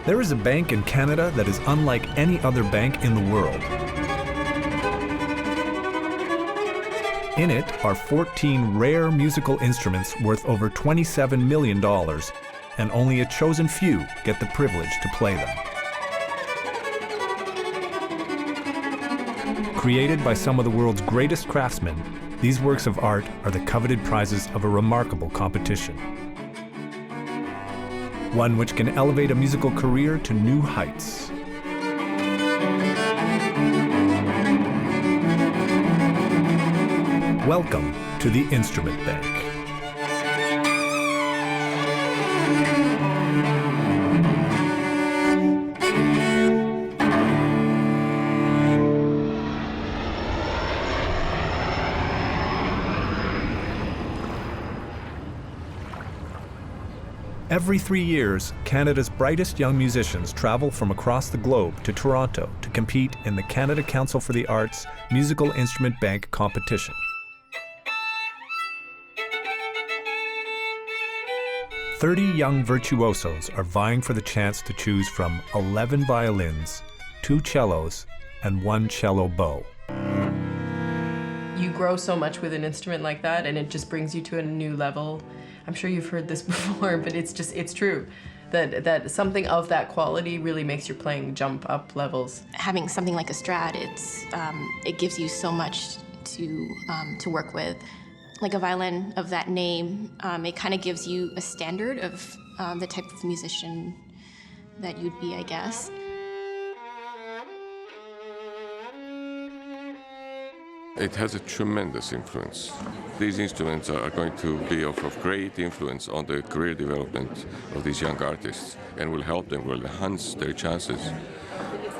There is a bank in Canada that is unlike any other bank in the world. In it are 14 rare musical instruments worth over $27 million, and only a chosen few get the privilege to play them. Created by some of the world's greatest craftsmen, these works of art are the coveted prizes of a remarkable competition. One which can elevate a musical career to new heights. Welcome to the Instrument Bank. Every 3 years, Canada's brightest young musicians travel from across the globe to Toronto to compete in the Canada Council for the Arts Musical Instrument Bank competition. 30 young virtuosos are vying for the chance to choose from 11 violins, 2 cellos, and 1 cello bow. You grow so much with an instrument like that, and it just brings you to a new level. I'm sure you've heard this before, but it's true that something of that quality really makes your playing jump up levels. Having something like a Strat, it gives you so much to work with. Like a violin of that name, it kind of gives you a standard of the type of musician that you'd be, I guess. It has a tremendous influence. These instruments are going to be of great influence on the career development of these young artists and will help them, will enhance their chances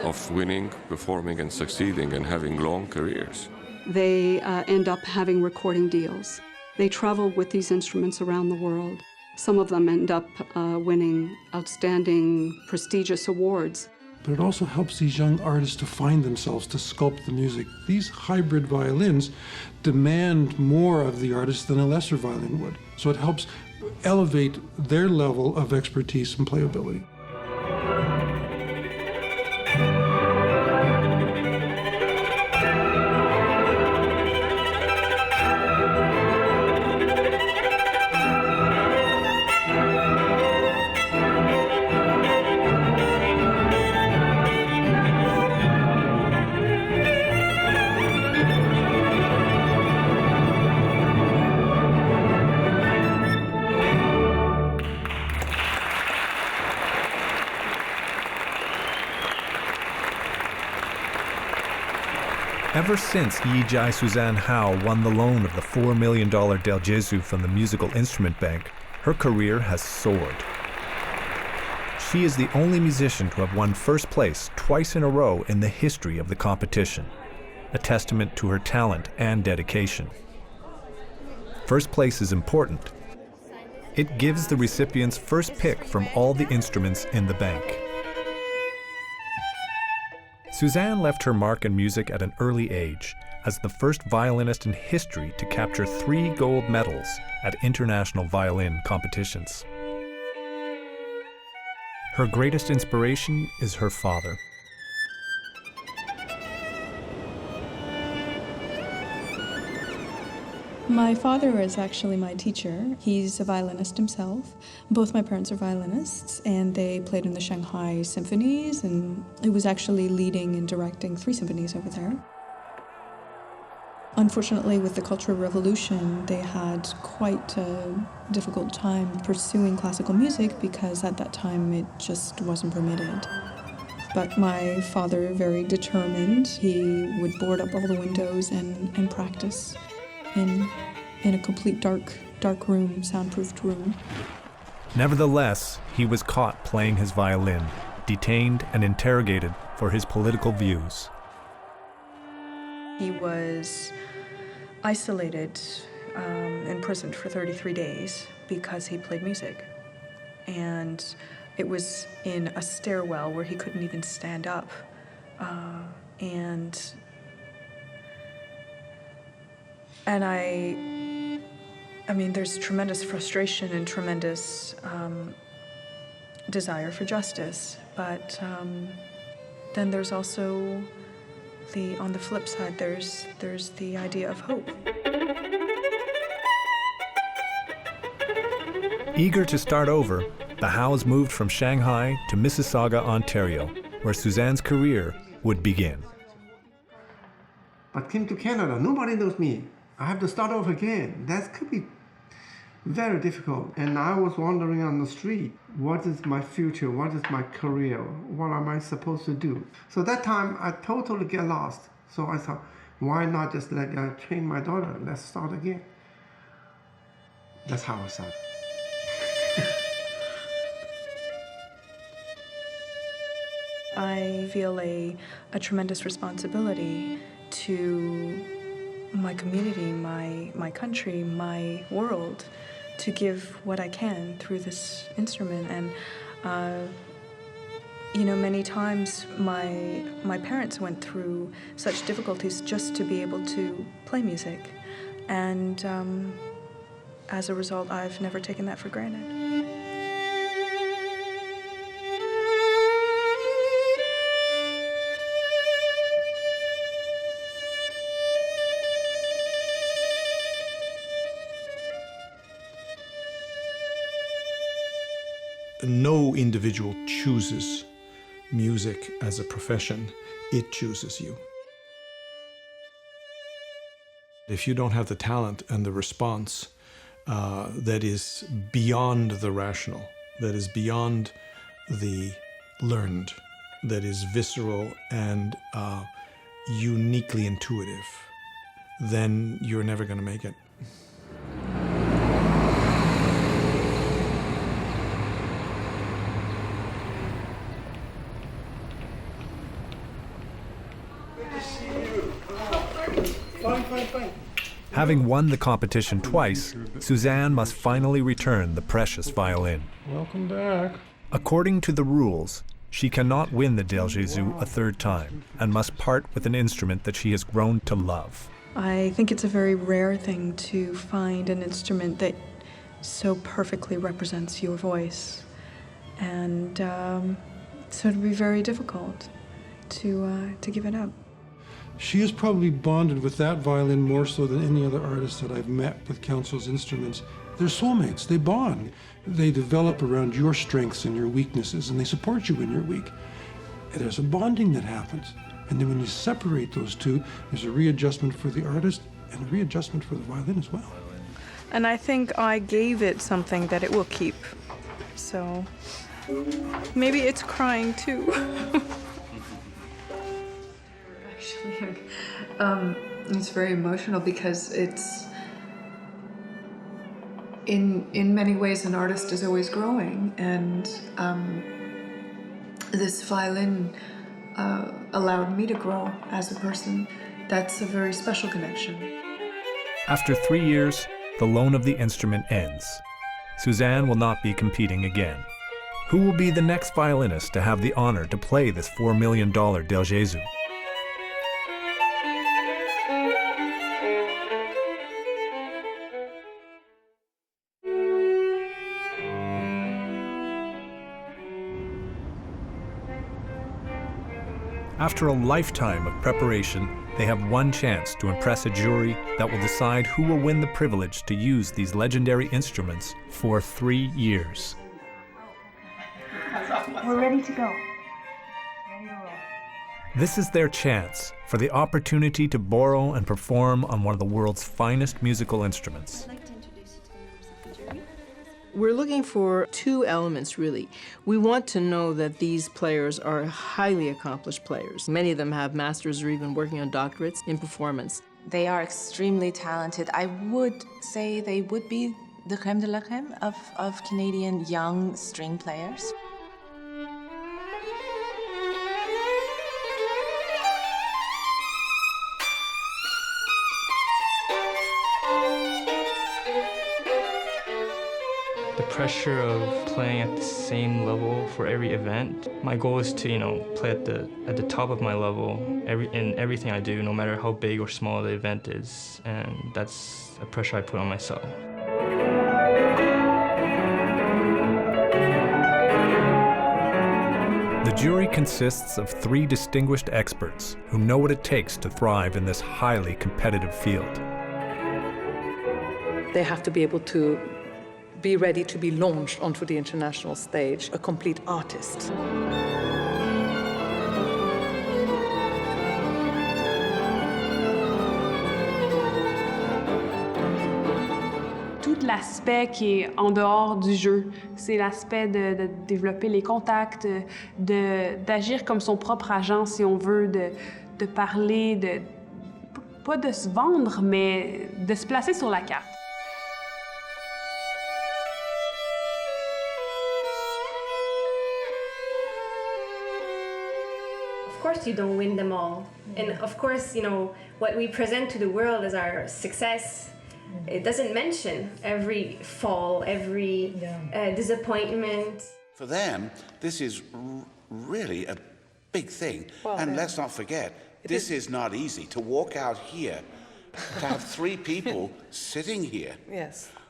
of winning, performing, and succeeding and having long careers. They end up having recording deals. They travel with these instruments around the world. Some of them end up winning outstanding, prestigious awards. But it also helps these young artists to find themselves, to sculpt the music. These hybrid violins demand more of the artist than a lesser violin would. So it helps elevate their level of expertise and playability. Ever since Yi-Jai Suzanne Howe won the loan of the $4 million Del Gesù from the Musical Instrument Bank, her career has soared. She is the only musician to have won first place twice in a row in the history of the competition, a testament to her talent and dedication. First place is important. It gives the recipients first pick from all the instruments in the bank. Suzanne left her mark in music at an early age as the first violinist in history to capture 3 gold medals at international violin competitions. Her greatest inspiration is her father. My father is actually my teacher. He's a violinist himself. Both my parents are violinists, and they played in the Shanghai symphonies, and he was actually leading and directing 3 symphonies over there. Unfortunately, with the Cultural Revolution, they had quite a difficult time pursuing classical music because at that time it just wasn't permitted. But my father, very determined, he would board up all the windows and practice in a complete dark room, soundproofed room. Nevertheless, he was caught playing his violin, detained and interrogated for his political views. He was isolated, imprisoned for 33 days because he played music. And it was in a stairwell where he couldn't even stand up. And I mean, there's tremendous frustration and tremendous desire for justice, but then there's also on the flip side, there's the idea of hope. Eager to start over, the Howes moved from Shanghai to Mississauga, Ontario, where Suzanne's career would begin. But came to Canada, nobody knows me. I have to start over again. That could be very difficult. And I was wandering on the street. What is my future? What is my career? What am I supposed to do? So that time I totally get lost. So I thought, why not just train my daughter? Let's start again. That's how I started. I feel a tremendous responsibility to my community, my country, my world, to give what I can through this instrument. And many times my parents went through such difficulties just to be able to play music, and as a result, I've never taken that for granted. No individual chooses music as a profession. It chooses you. If you don't have the talent and the response that is beyond the rational, that is beyond the learned, that is visceral and uniquely intuitive, then you're never going to make it. Having won the competition twice, Suzanne must finally return the precious violin. Welcome back. According to the rules, she cannot win the Del Jésus a third time and must part with an instrument that she has grown to love. I think it's a very rare thing to find an instrument that so perfectly represents your voice. And so it'd be very difficult to give it up. She has probably bonded with that violin more so than any other artist that I've met with Council's instruments. They're soulmates, they bond. They develop around your strengths and your weaknesses, and they support you when you're weak. And there's a bonding that happens. And then when you separate those two, there's a readjustment for the artist and a readjustment for the violin as well. And I think I gave it something that it will keep. So maybe it's crying too. Actually, it's very emotional because it's in many ways an artist is always growing, and this violin allowed me to grow as a person. That's a very special connection. After 3 years, the loan of the instrument ends. Suzanne will not be competing again. Who will be the next violinist to have the honor to play this $4 million Del Jésus? After a lifetime of preparation, they have one chance to impress a jury that will decide who will win the privilege to use these legendary instruments for 3 years. We're ready to go. This is their chance for the opportunity to borrow and perform on one of the world's finest musical instruments. We're looking for two elements, really. We want to know that these players are highly accomplished players. Many of them have masters or even working on doctorates in performance. They are extremely talented. I would say they would be the crème de la crème of Canadian young string players. Pressure of playing at the same level for every event. My goal is to, play at the top of my level in everything I do, no matter how big or small the event is, and that's a pressure I put on myself. jury consists of 3 distinguished experts who know what it takes to thrive in this highly competitive field. They have to be able to be ready to be launched onto the international stage, a complete artist. Tout l'aspect qui est en dehors du jeu, c'est l'aspect de développer les contacts, d'agir comme son propre agent, si on veut, de parler, pas de se vendre, mais de se placer sur la carte. Of course you don't win them all. And of course, you know, what we present to the world as our success, it doesn't mention every fall, every disappointment. For them, this is really a big thing. And let's not forget, this is not easy. To walk out here, to have 3 people sitting here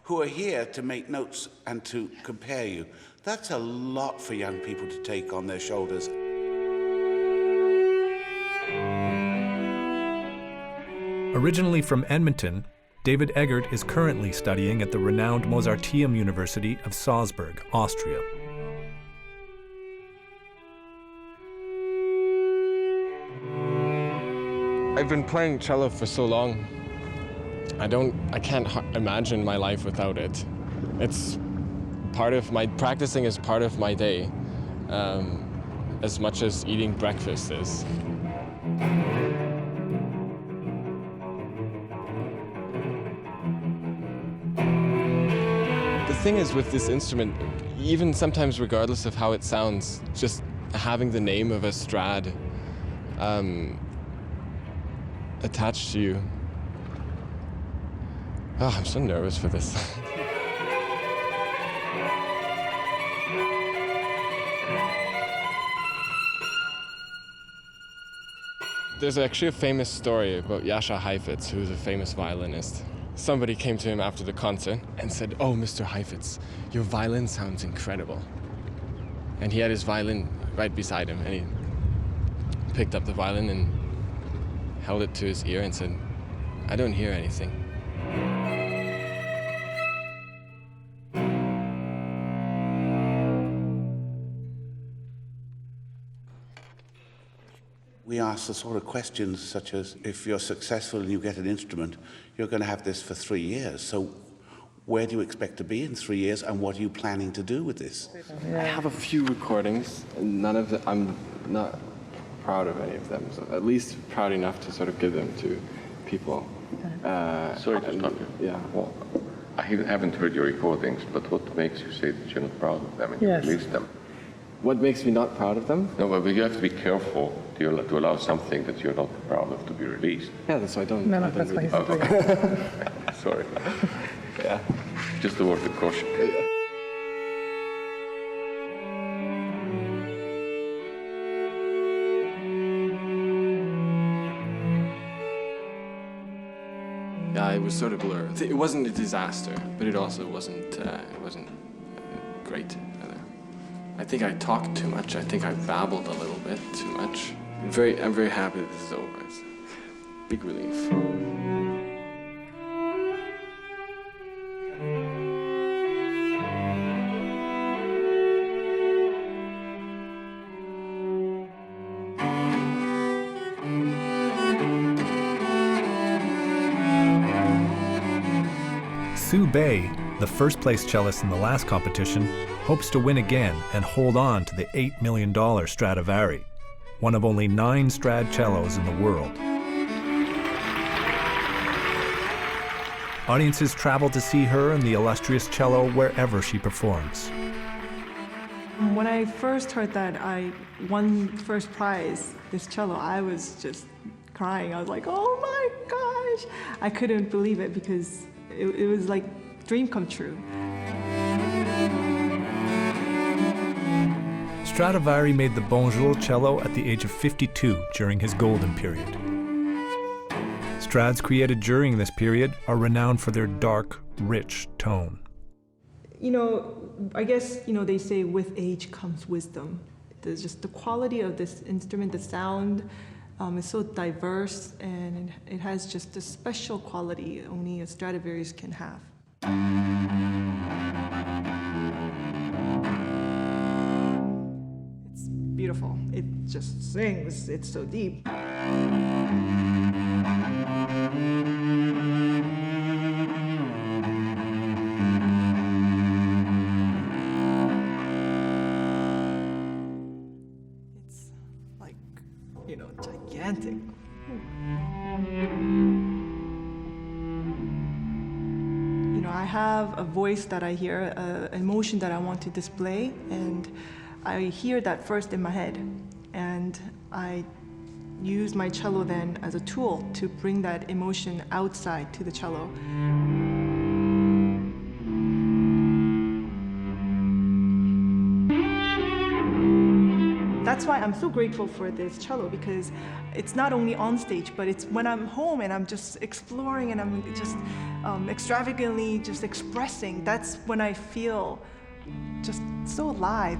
who are here to make notes and to compare you, that's a lot for young people to take on their shoulders. Originally from Edmonton, David Eggert is currently studying at the renowned Mozarteum University of Salzburg, Austria. I've been playing cello for so long. I can't imagine my life without it. It's part of practicing is part of my day, as much as eating breakfast is. The thing is with this instrument, even sometimes regardless of how it sounds, just having the name of a Strad attached to you. Oh, I'm so nervous for this. There's actually a famous story about Jascha Heifetz, who's a famous violinist. Somebody came to him after the concert and said, "Oh, Mr. Heifetz, your violin sounds incredible." And he had his violin right beside him, and he picked up the violin and held it to his ear and said, "I don't hear anything." We ask the sort of questions such as, if you're successful and you get an instrument, you're going to have this for 3 years. So where do you expect to be in 3 years, and what are you planning to do with this? I have a few recordings, and none of them, I'm not proud of any of them, so at least proud enough to sort of give them to people. Sorry to stop you. Yeah. Well, I haven't heard your recordings, but what makes you say that you're not proud of them and you release them? What makes me not proud of them? No, but you have to be careful to allow something that you're not proud of to be released. Yeah, that's why I don't. No, I don't that's why really- he's doing Sorry. Yeah. Just a word of caution. Yeah, it was sort of blurred. It wasn't a disaster, but it also wasn't great either. I think I talked too much. I think I babbled a little bit too much. I'm very happy that this is over. It's a big relief. Sue Bay, the first place cellist in the last competition, hopes to win again and hold on to the $8 million Stradivari, one of only 9 Strad cellos in the world. Audiences travel to see her and the illustrious cello wherever she performs. When I first heard that I won first prize, this cello, I was just crying. I was like, oh my gosh! I couldn't believe it because it was like a dream come true. Stradivari made the Bonjour cello at the age of 52 during his golden period. Strads created during this period are renowned for their dark, rich tone. You know, I guess, they say with age comes wisdom. just the quality of this instrument, the sound is so diverse, and it has just a special quality only a Stradivarius can have. It's beautiful. It just sings. It's so deep. Gigantic. You know, I have a voice that I hear, an emotion that I want to display, and I hear that first in my head, and I use my cello then as a tool to bring that emotion outside to the cello. That's why I'm so grateful for this cello, because it's not only on stage, but it's when I'm home and I'm just exploring and I'm just extravagantly just expressing. That's when I feel just so alive.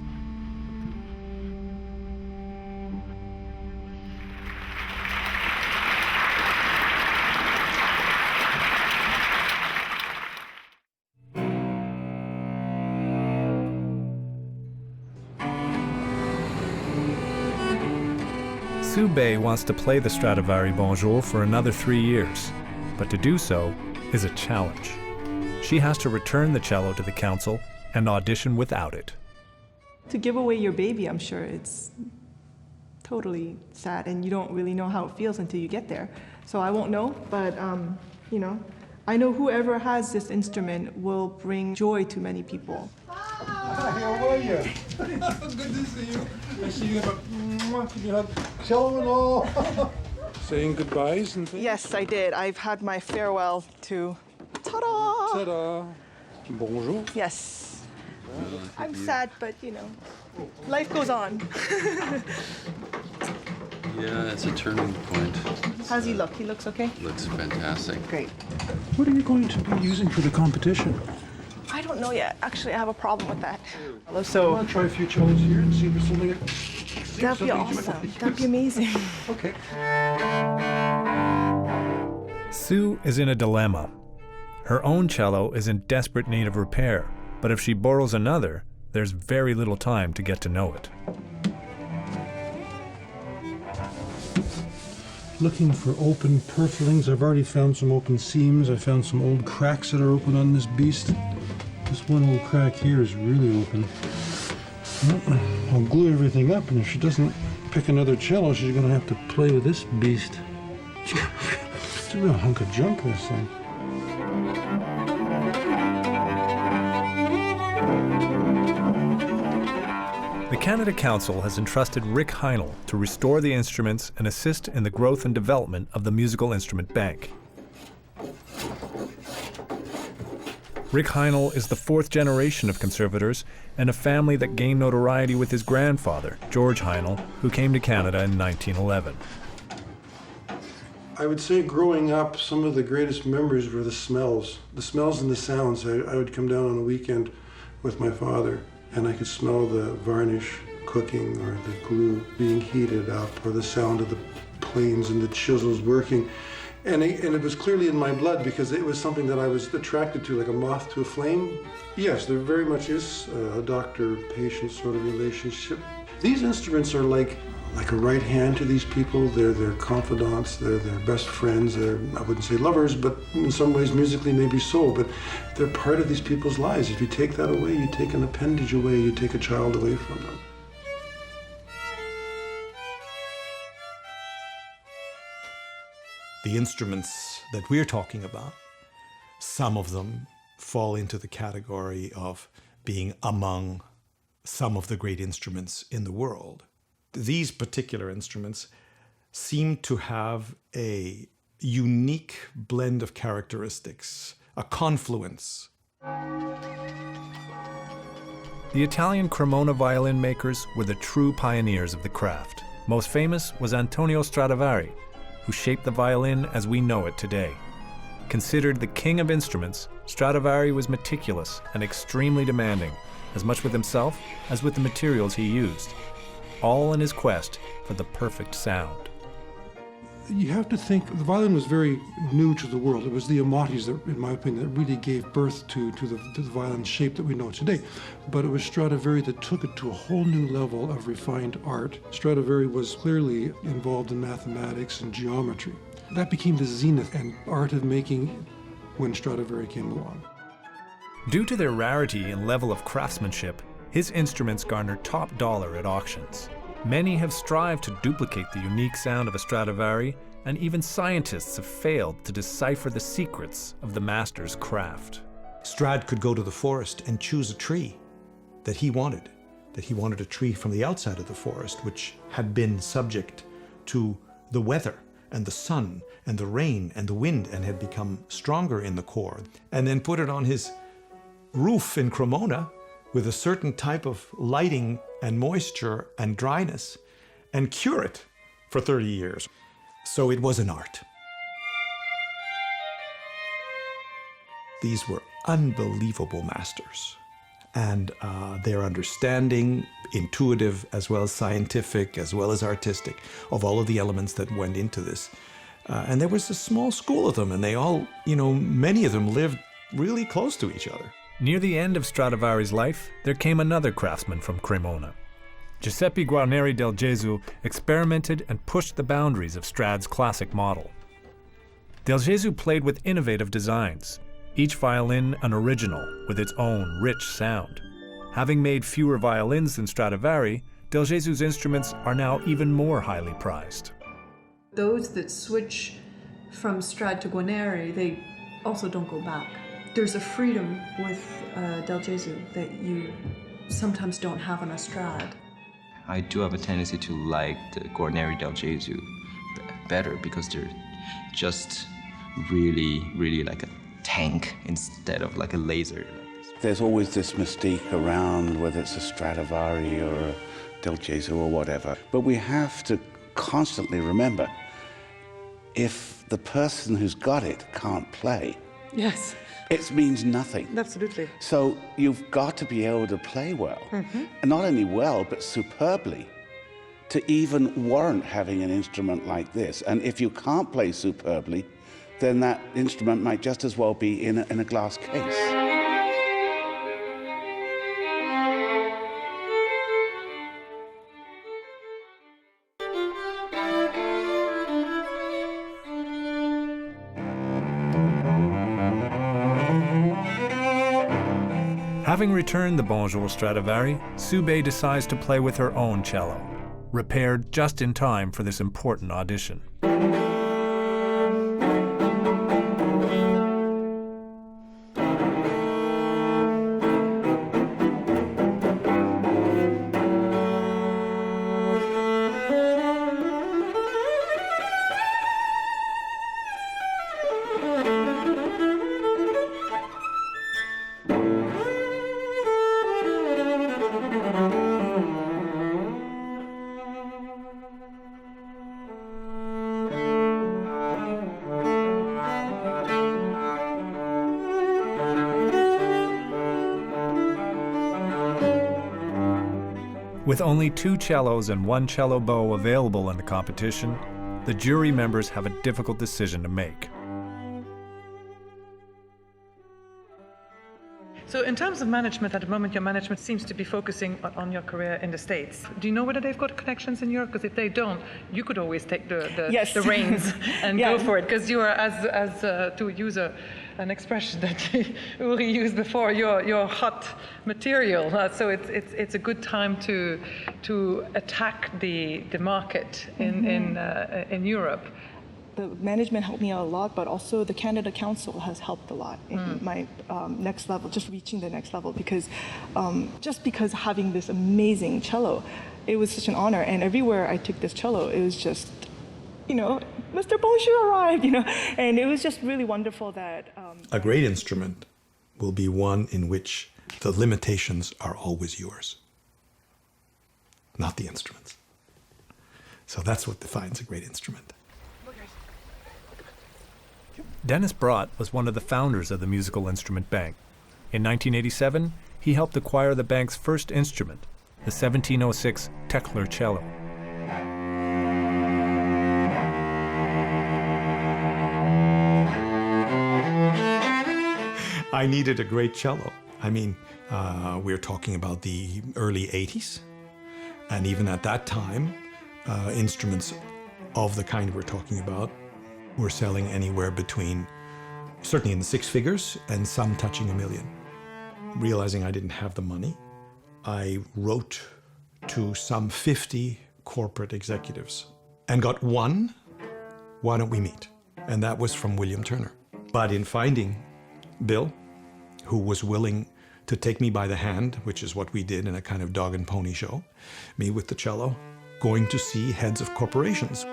Sue Bay wants to play the Stradivari Bonjour for another 3 years, but to do so is a challenge. She has to return the cello to the council and audition without it. To give away your baby, I'm sure it's totally sad, and you don't really know how it feels until you get there. So I won't know, but you know, I know whoever has this instrument will bring joy to many people. Hi, how are you? Good to see you. I see you have you have cello and all. Saying goodbyes and things? Yes, I did. I've had my farewell to... Ta-da! Ta-da! Bonjour. Yes. I'm sad, but you know, life goes on. Yeah, it's a turning point. How's he look? He looks okay? Looks fantastic. Great. What are you going to be using for the competition? I don't know yet. Actually, I have a problem with that. So, want to try a few cellos here and see if there's something. That'd be awesome. That'd be amazing. Okay. Sue is in a dilemma. Her own cello is in desperate need of repair, but if she borrows another, there's very little time to get to know it. Looking for open purflings. I've already found some open seams. I found some old cracks that are open on this beast. This one old crack here is really open. I'll glue everything up, and if she doesn't pick another cello, she's gonna have to play with this beast. It's a real hunk of junk, this thing. The Canada Council has entrusted Rick Heinel to restore the instruments and assist in the growth and development of the Musical Instrument Bank. Rick Heinel is the fourth generation of conservators and a family that gained notoriety with his grandfather, George Heinel, who came to Canada in 1911. I would say growing up, some of the greatest memories were the smells and the sounds. I would come down on a weekend with my father, and I could smell the varnish cooking or the glue being heated up or the sound of the planes and the chisels working. And it was clearly in my blood because it was something that I was attracted to, like a moth to a flame. Yes, there very much is a doctor-patient sort of relationship. These instruments are like a right hand to these people. They're their confidants, they're their best friends. They're, I wouldn't say lovers, but in some ways musically maybe so, but they're part of these people's lives. If you take that away, you take an appendage away, you take a child away from them. The instruments that we're talking about, some of them fall into the category of being among some of the great instruments in the world. These particular instruments seem to have a unique blend of characteristics, a confluence. The Italian Cremona violin makers were the true pioneers of the craft. Most famous was Antonio Stradivari, who shaped the violin as we know it today. Considered the king of instruments, Stradivari was meticulous and extremely demanding, as much with himself as with the materials he used. all in his quest for the perfect sound. You have to think, the violin was very new to the world. It was the Amatis that, in my opinion, that really gave birth to the violin shape that we know today. But it was Stradivari that took it to a whole new level of refined art. Stradivari was clearly involved in mathematics and geometry. That became the zenith and art of making when Stradivari came along. Due to their rarity and level of craftsmanship, his instruments garner top dollar at auctions. Many have strived to duplicate the unique sound of a Stradivari, and even scientists have failed to decipher the secrets of the master's craft. Strad could go to the forest and choose a tree that he wanted a tree from the outside of the forest, which had been subject to the weather and the sun and the rain and the wind and had become stronger in the core, and then put it on his roof in Cremona with a certain type of lighting and moisture and dryness, and cure it for 30 years. So it was an art. These were unbelievable masters, and their understanding, intuitive as well as scientific as well as artistic, of all of the elements that went into this. And there was a small school of them, and they all, many of them lived really close to each other. Near the end of Stradivari's life, there came another craftsman from Cremona. Giuseppe Guarneri del Gesù experimented and pushed the boundaries of Strad's classic model. Del Gesù played with innovative designs, each violin an original with its own rich sound. Having made fewer violins than Stradivari, Del Gesù's instruments are now even more highly prized. Those that switch from Strad to Guarneri, they also don't go back. There's a freedom with Del Gesù that you sometimes don't have on a Strad. I do have a tendency to like the Guarneri del Gesù better because they're just really like a tank instead of like a laser. There's always this mystique around whether it's a Stradivari or a Del Gesù or whatever. But we have to constantly remember, if the person who's got it can't play, yes, it means nothing. Absolutely. So you've got to be able to play well, and not only well, but superbly, to even warrant having an instrument like this. And if you can't play superbly, then that instrument might just as well be in a glass case. Having returned the Bonjour Stradivari, Soubé decides to play with her own cello, repaired just in time for this important audition. With only 2 cellos and 1 cello bow available in the competition, the jury members have a difficult decision to make. So in terms of management, at the moment your management seems to be focusing on your career in the States. Do you know whether they've got connections in Europe? Because if they don't, you could always take the reins and go for it. Because you are, as to use an expression that Uri used before, you're hot material. So it's a good time to attack the market in Europe. The management helped me out a lot, but also the Canada Council has helped a lot in my next level, just reaching the next level, because having this amazing cello, it was such an honor. And everywhere I took this cello, it was just, Mr. Bonjour arrived, and it was just really wonderful that... A great instrument will be one in which the limitations are always yours, not the instruments. So that's what defines a great instrument. Dennis Brott was one of the founders of the Musical Instrument Bank. In 1987, he helped acquire the bank's first instrument, the 1706 Tekler cello. I needed a great cello. I mean, we're talking about the early 80s. And even at that time, instruments of the kind we're talking about were selling anywhere between, certainly in the six figures, and some touching $1 million. Realizing I didn't have the money, I wrote to some 50 corporate executives and got one, why don't we meet? And that was from William Turner. But in finding Bill, who was willing to take me by the hand, which is what we did in a kind of dog and pony show, me with the cello, going to see heads of corporations.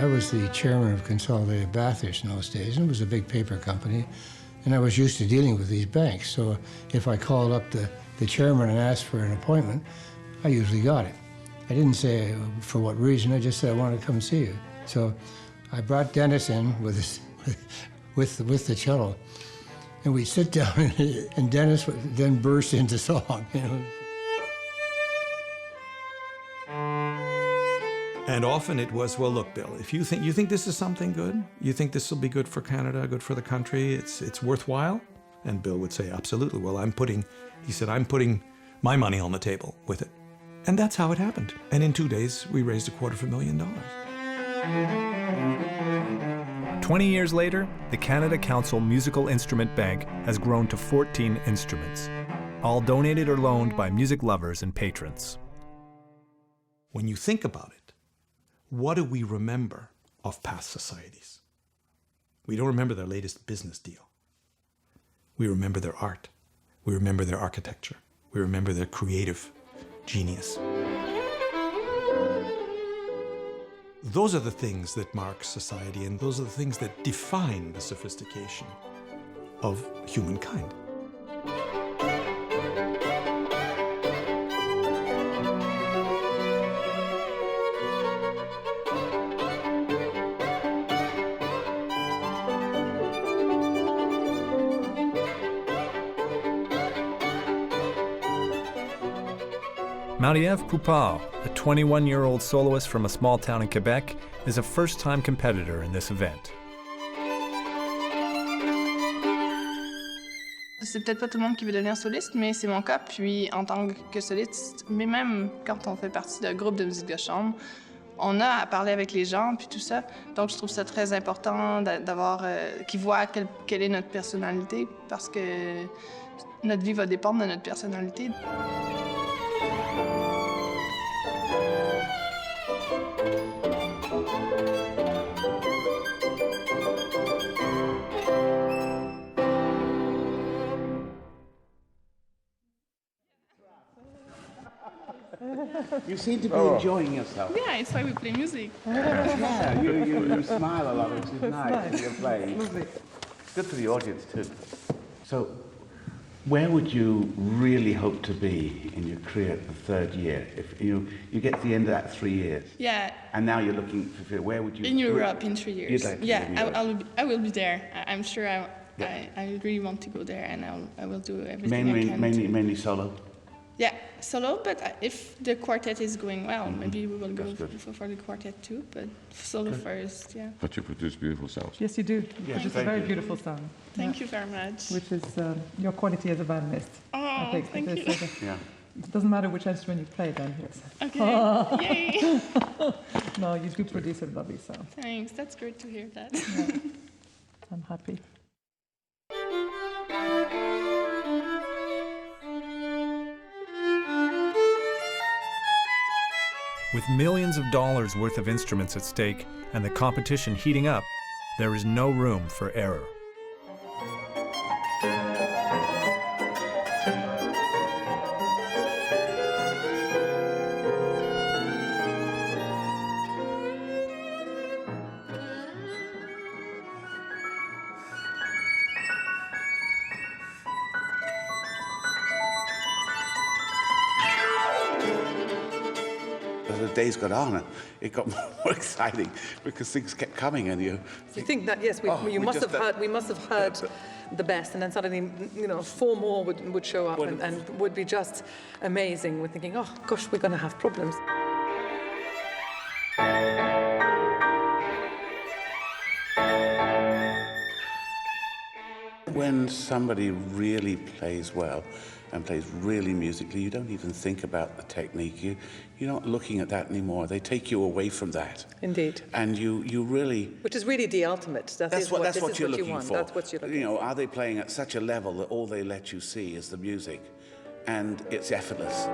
I was the chairman of Consolidated Bathurst in those days, and it was a big paper company, and I was used to dealing with these banks. So if I called up the chairman and asked for an appointment, I usually got it. I didn't say for what reason, I just said I wanted to come see you. So I brought Dennis in with the cello, and we sit down, and Dennis then burst into song. You know. And often it was, well, look, Bill, if you think this is something good, you think this will be good for Canada, good for the country, it's worthwhile? And Bill would say, absolutely. Well, I'm putting my money on the table with it. And that's how it happened. And in 2 days, we raised $250,000. 20 years later, the Canada Council Musical Instrument Bank has grown to 14 instruments, all donated or loaned by music lovers and patrons. When you think about it, what do we remember of past societies? We don't remember their latest business deal. We remember their art. We remember their architecture. We remember their creative genius. Those are the things that mark society, and those are the things that define the sophistication of humankind. Marie-Ève Poupard, a 21-year-old soloist from a small town in Quebec, is a first-time competitor in this event. C'est peut-être pas tout le monde qui veut devenir soliste, mais c'est mon cas. Puis en tant que soliste, mais même quand on fait partie d'un groupe de musique de chambre, on a à parler avec les gens, puis tout ça. Donc je trouve ça très important d'avoir qu'ils voient quelle est notre personnalité, parce que notre vie va dépendre de notre personnalité. You seem to be enjoying yourself. Yeah, it's why we play music. Yeah, you smile a lot, which is nice when you're playing. It's good for the audience too. So, where would you really hope to be in your career at the third year? If you get to the end of that 3 years. Yeah. And now you're looking for where would you? In Europe in 3 years. You'd like to yeah, be in Europe. I will be there. I'm sure I really want to go there, and I will do everything I can. Mainly solo. Yeah, solo, but if the quartet is going well, maybe we will go for the quartet too, but solo first, yeah. But you produce beautiful sounds. Yes, you do. Yes, it's a very beautiful sound. Thank you very much. Which is your quality as a violinist. Oh, I think. thank you. Yeah. It doesn't matter which instrument you play then, yes. Okay, yay! No, you do produce a lovely sound. Thanks, that's great to hear that. Yeah. I'm happy. With millions of dollars worth of instruments at stake and the competition heating up, there is no room for error. days got on, it got more exciting because things kept coming, and you think that yes, we must have heard the best, and then suddenly 4 more would show up and would be just amazing. We're thinking, oh gosh, we're going to have problems. When somebody really plays well and plays really musically, you don't even think about the technique. You're not looking at that anymore. They take you away from that. Indeed. And you really... Which is really the ultimate. That's what you're looking for. That's what you're looking for. Are they playing at such a level that all they let you see is the music? And it's effortless.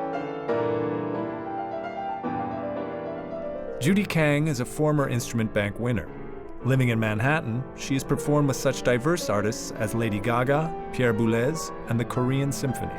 Judy Kang is a former Instrument Bank winner. Living in Manhattan, she has performed with such diverse artists as Lady Gaga, Pierre Boulez, and the Korean Symphony.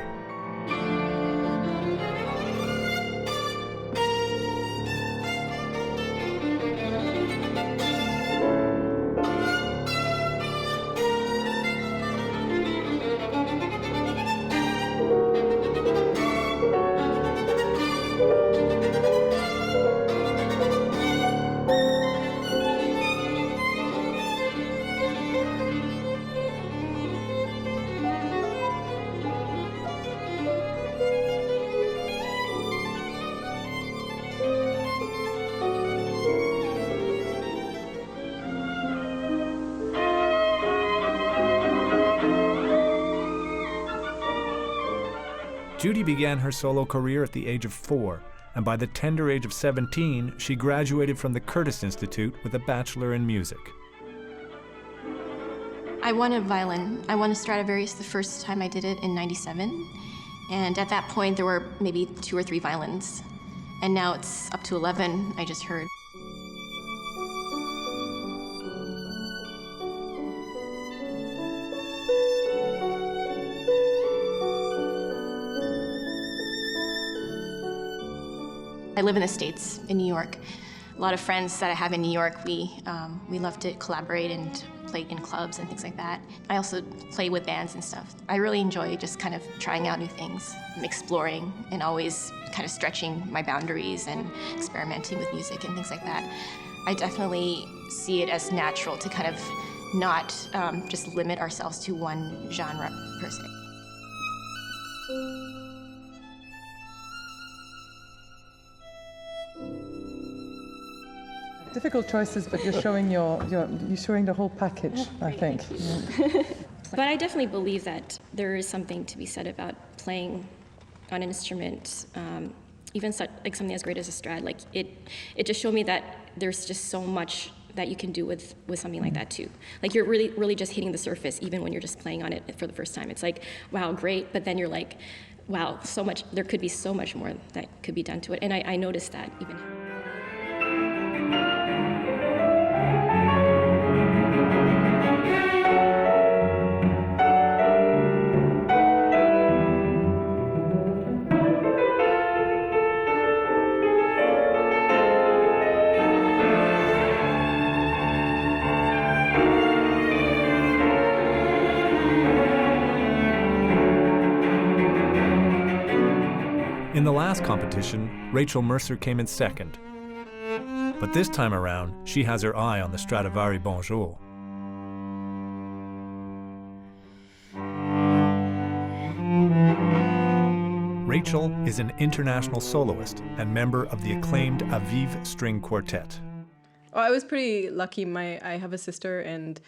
Judy began her solo career at the age of 4, and by the tender age of 17, she graduated from the Curtis Institute with a Bachelor in Music. I won a violin. I won a Stradivarius the first time I did it in '97. And at that point, there were maybe 2 or 3 violins. And now it's up to 11, I just heard. I live in the States, in New York. A lot of friends that I have in New York, we love to collaborate and play in clubs and things like that. I also play with bands and stuff. I really enjoy just kind of trying out new things, exploring, and always kind of stretching my boundaries and experimenting with music and things like that. I definitely see it as natural to kind of not just limit ourselves to one genre per se. Difficult choices, but you're showing you're showing the whole package, I think. But I definitely believe that there is something to be said about playing on an instrument, even like something as great as a Strad. Like it just showed me that there's just so much that you can do with something like that too. Like you're really just hitting the surface, even when you're just playing on it for the first time. It's like, wow, great, but then you're like, wow, so much. There could be so much more that could be done to it, and I noticed that even. In the last competition, Rachel Mercer came in second. But this time around, she has her eye on the Stradivari Bonjour. Rachel is an international soloist and member of the acclaimed Aviv String Quartet. Oh, I was pretty lucky. I have a sister, and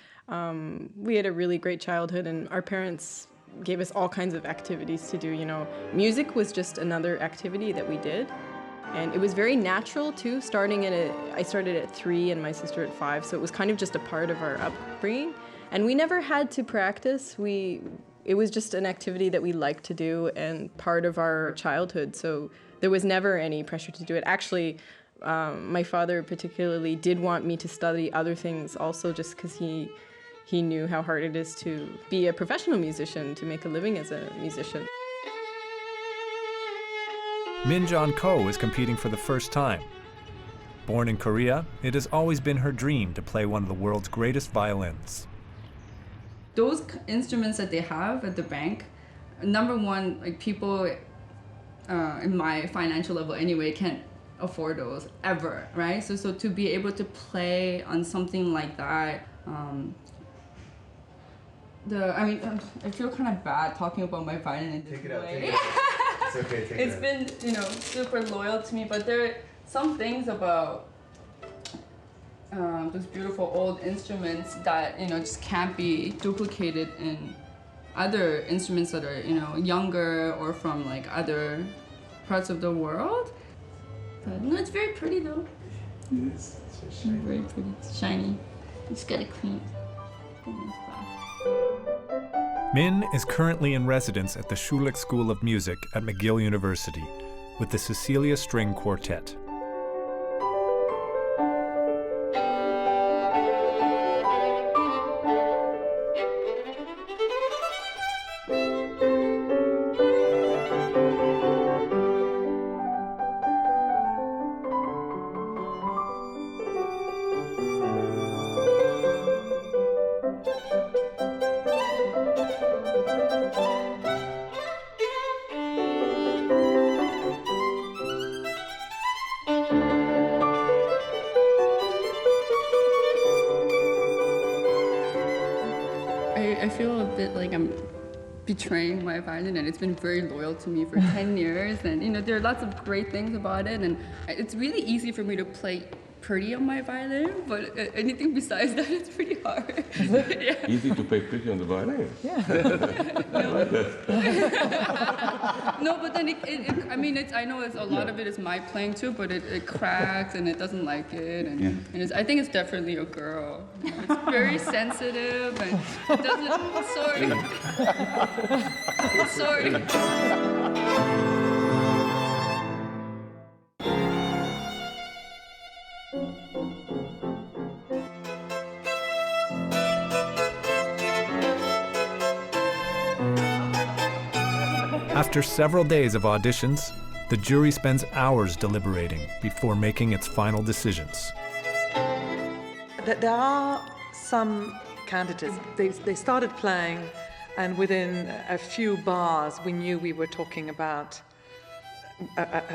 we had a really great childhood, and our parents gave us all kinds of activities to do, you know. Music was just another activity that we did. And it was very natural too, I started at 3 and my sister at 5, so it was kind of just a part of our upbringing. And we never had to practice. It was just an activity that we liked to do and part of our childhood, so there was never any pressure to do it. Actually, my father particularly did want me to study other things also, just because he knew how hard it is to be a professional musician, to make a living as a musician. Min Jon Ko is competing for the first time. Born in Korea, it has always been her dream to play one of the world's greatest violins. Those instruments that they have at the bank, number one, like people in my financial level anyway, can't afford those ever, right? So to be able to play on something like that, I feel kind of bad talking about my violin in this way. It's okay, It's been, super loyal to me, but there are some things about those beautiful old instruments that, just can't be duplicated in other instruments that are, younger or from like other parts of the world. But no, it's very pretty though. It is. It's shiny. Very pretty. It's shiny. It's got a clean. Min is currently in residence at the Schulich School of Music at McGill University with the Cecilia String Quartet. I feel a bit like I'm betraying my violin, and it's been very loyal to me for 10 years. And there are lots of great things about it, and it's really easy for me to play pretty on my violin, but anything besides that, it's pretty hard. Yeah. Easy to play pretty on the violin. Yeah. No, but then I know a lot of it is my playing too, but it cracks and it doesn't like it, and I think it's definitely a girl. It's very sensitive and it doesn't. Sorry. After several days of auditions, the jury spends hours deliberating before making its final decisions. There are some candidates, they started playing, and within a few bars we knew we were talking about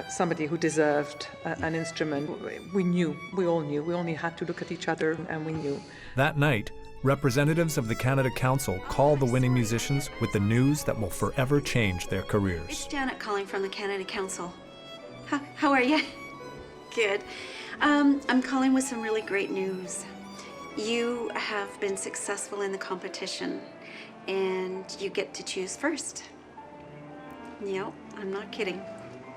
somebody who deserved an instrument. We all knew. We only had to look at each other and we knew. That night, representatives of the Canada Council call the winning musicians with the news that will forever change their careers. It's Janet calling from the Canada Council. How are you? Good. I'm calling with some really great news. You have been successful in the competition, and you get to choose first. Yep, I'm not kidding.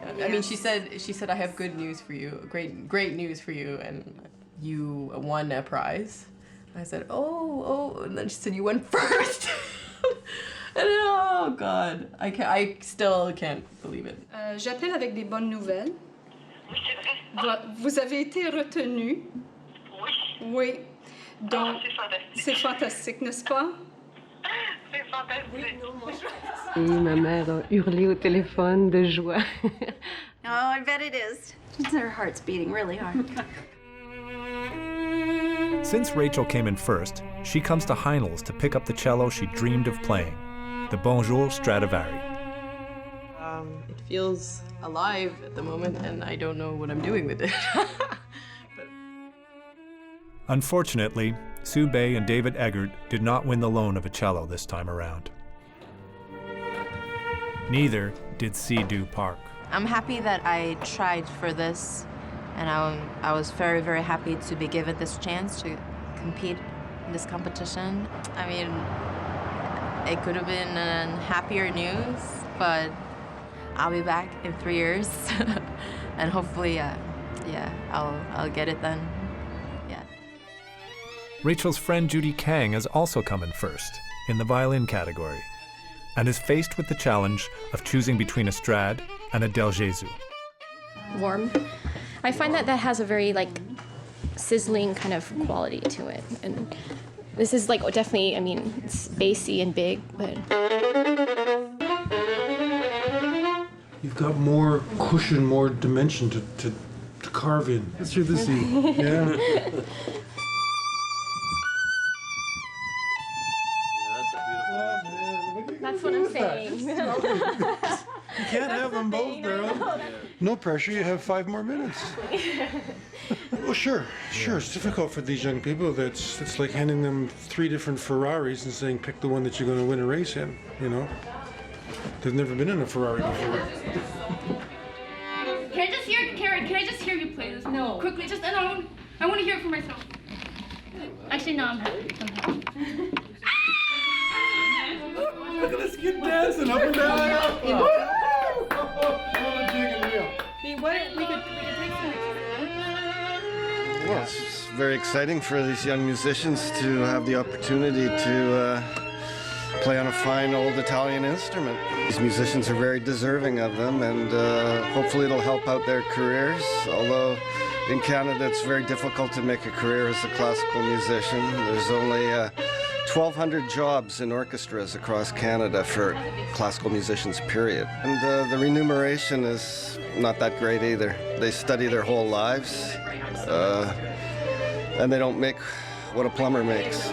I mean, she said I have good news for you, great news for you, and you won a prize. I said, oh, and then she said, you went first. And oh God, I still can't believe it. J'appelle avec des bonnes nouvelles. Vous avez été retenu. Oui. Donc, c'est fantastique, n'est-ce pas? C'est fantastique. Et ma mère a hurlé au téléphone de joie. Oh, I bet it is. Her heart's beating really hard. Since Rachel came in first, she comes to Heinel's to pick up the cello she dreamed of playing, the Bonjour Stradivari. It feels alive at the moment, and I don't know what I'm doing with it. Unfortunately, Sue Bay and David Eggert did not win the loan of a cello this time around. Neither did C-Do Park. I'm happy that I tried for this, and I was very, very happy to be given this chance to compete in this competition. I mean, it could have been happier news, but I'll be back in 3 years, and hopefully, I'll get it then. Yeah. Rachel's friend Judy Kang has also come in first in the violin category, and is faced with the challenge of choosing between a Strad and a Del Gesù. Warm. I find that has a very sizzling kind of quality to it, and this is definitely, I mean, it's bassy and big, but you've got more cushion, more dimension to carve in. Let's hear this. Yeah. that's what I'm saying. You can't have them both, Daryl. No pressure, you have 5 more minutes. Well, sure. It's difficult for these young people. It's like handing them 3 different Ferraris and saying, pick the one that you're going to win a race in, you know? They've never been in a Ferrari before. Can I just hear, Karen, can I just hear you play this? No. Quickly, just, I want to hear it for myself. Actually, no, I'm happy. Look at this kid dancing up and down. Well, it's very exciting for these young musicians to have the opportunity to play on a fine old Italian instrument. These musicians are very deserving of them, and hopefully it'll help out their careers, although in Canada it's very difficult to make a career as a classical musician. There's only 1,200 jobs in orchestras across Canada for classical musicians, period. And the remuneration is not that great either. They study their whole lives, and they don't make what a plumber makes.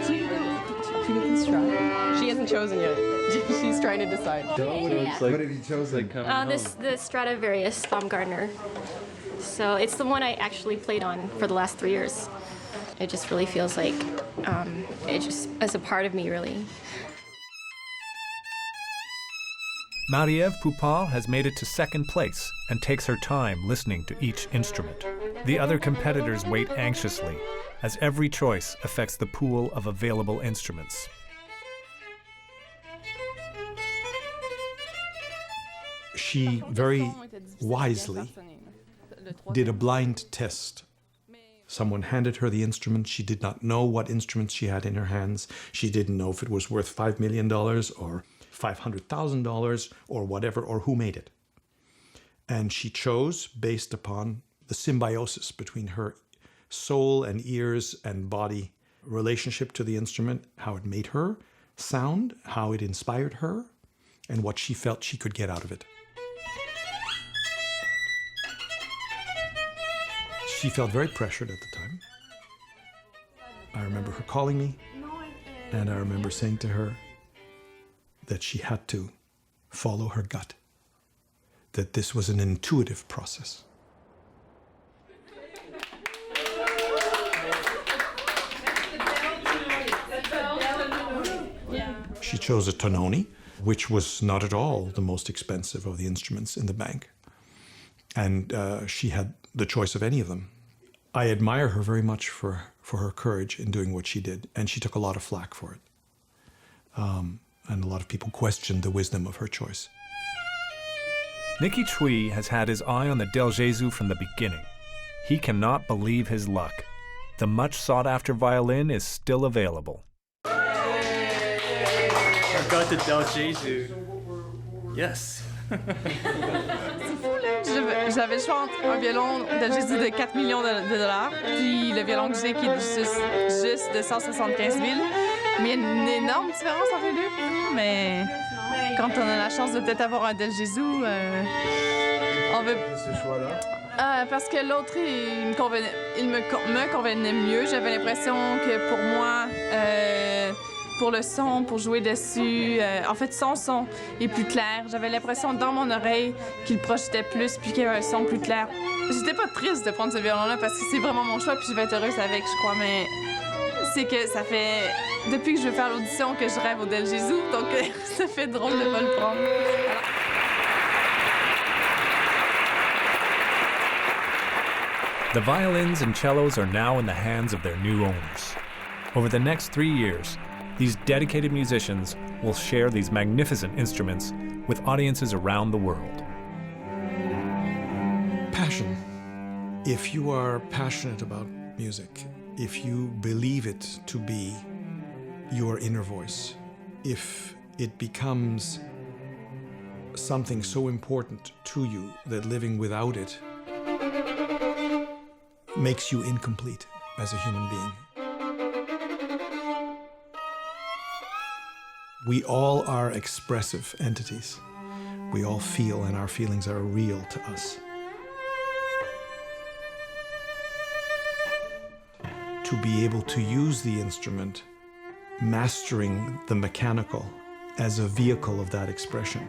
She hasn't chosen yet. She's trying to decide. What have you chosen? The Stradivarius Baumgartner. So it's the one I actually played on for the last 3 years. It just really feels like it just is a part of me, really. Marie-Ève Poupart has made it to 2nd place and takes her time listening to each instrument. The other competitors wait anxiously, as every choice affects the pool of available instruments. She very wisely did a blind test. Someone handed her the instrument. She did not know what instruments she had in her hands. She didn't know if it was worth $5 million or $500,000 or whatever, or who made it. And she chose based upon the symbiosis between her soul and ears and body relationship to the instrument, how it made her sound, how it inspired her, and what she felt she could get out of it. She felt very pressured at the time. I remember her calling me, and I remember saying to her that she had to follow her gut, that this was an intuitive process. She chose a Tononi, which was not at all the most expensive of the instruments in the bank. And she had the choice of any of them. I admire her very much for her courage in doing what she did, and she took a lot of flack for it. And a lot of people questioned the wisdom of her choice. Nicky Cui has had his eye on the Del Gesù from the beginning. He cannot believe his luck. The much sought-after violin is still available. I got the Del Gesù. Yes. J'avais le choix entre un violon Del Gesù de 4 millions de dollars, puis le violon que j'ai qui est juste de 175 000. Mais il y a une énorme différence entre les deux. Mais quand on a la chance de peut-être avoir un Del Gesù, on veut... Ce choix-là? Parce que l'autre, il me convenait mieux. J'avais l'impression que pour moi, pour le son, pour jouer dessus, en fait, son est plus clair. J'avais l'impression dans mon oreille qu'il projetait plus, puis qu'il y avait un son plus clair. J'étais pas triste de prendre ce violon-là parce que c'est vraiment mon choix, puis je vais être heureuse avec, je crois, mais c'est que ça fait depuis que je vais faire l'audition que je rêve au Del Gesù, donc ça fait drôle de pas le prendre. The violins and cellos are now in the hands of their new owners. Over the next 3 years, these dedicated musicians will share these magnificent instruments with audiences around the world. Passion. If you are passionate about music, if you believe it to be your inner voice, if it becomes something so important to you that living without it makes you incomplete as a human being. We all are expressive entities. We all feel, and our feelings are real to us. To be able to use the instrument, mastering the mechanical as a vehicle of that expression,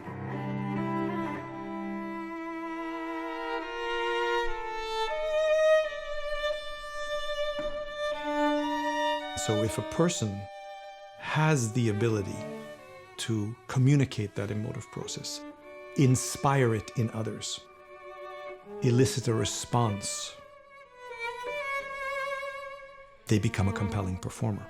so if a person has the ability to communicate that emotive process, inspire it in others, elicit a response, they become a compelling performer.